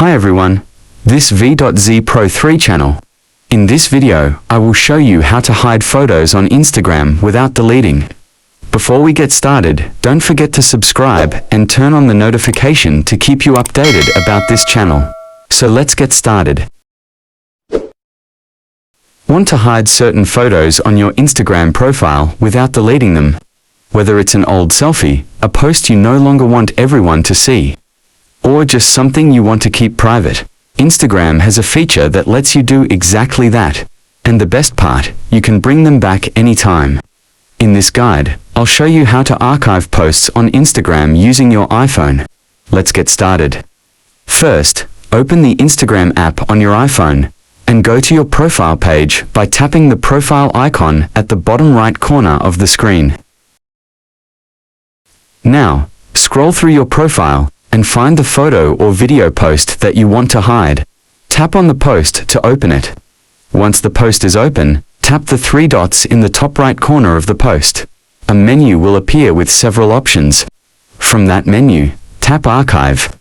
Hi everyone, this V.Z Pro 3 channel. In this video, I will show you how to hide photos on Instagram without deleting. Before we get started, don't forget to subscribe and turn on the notification to keep you updated about this channel. So let's get started. Want to hide certain photos on your Instagram profile without deleting them? Whether it's an old selfie, a post you no longer want everyone to see, or just something you want to keep private, Instagram has a feature that lets you do exactly that. And the best part, you can bring them back anytime. In this guide, I'll show you how to archive posts on Instagram using your iPhone. Let's get started. First, open the Instagram app on your iPhone and go to your profile page by tapping the profile icon at the bottom right corner of the screen. Now, scroll through your profile and find the photo or video post that you want to hide. Tap on the post to open it. Once the post is open, tap the three dots in the top right corner of the post. A menu will appear with several options. From that menu, tap Archive.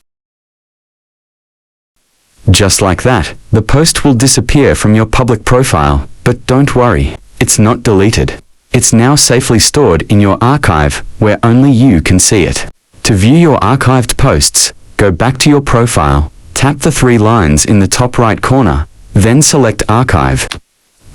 Just like that, the post will disappear from your public profile, but don't worry, it's not deleted. It's now safely stored in your archive, where only you can see it. To view your archived posts, go back to your profile, tap the three lines in the top right corner, then select Archive.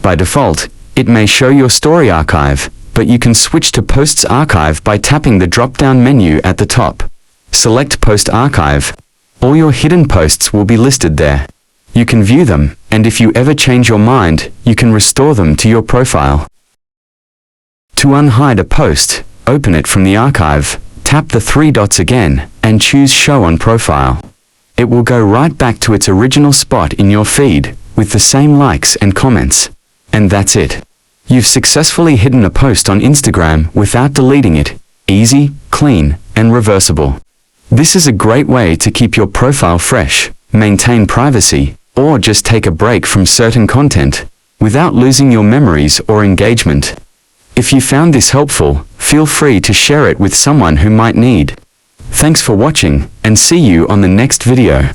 By default, it may show your Story Archive, but you can switch to Posts Archive by tapping the drop-down menu at the top. Select Post Archive. All your hidden posts will be listed there. You can view them, and if you ever change your mind, you can restore them to your profile. To unhide a post, open it from the archive, tap the three dots again, and choose Show on Profile. It will go right back to its original spot in your feed, with the same likes and comments. And that's it. You've successfully hidden a post on Instagram without deleting it. Easy, clean, and reversible. This is a great way to keep your profile fresh, maintain privacy, or just take a break from certain content, without losing your memories or engagement. If you found this helpful, feel free to share it with someone who might need. Thanks for watching, and see you on the next video.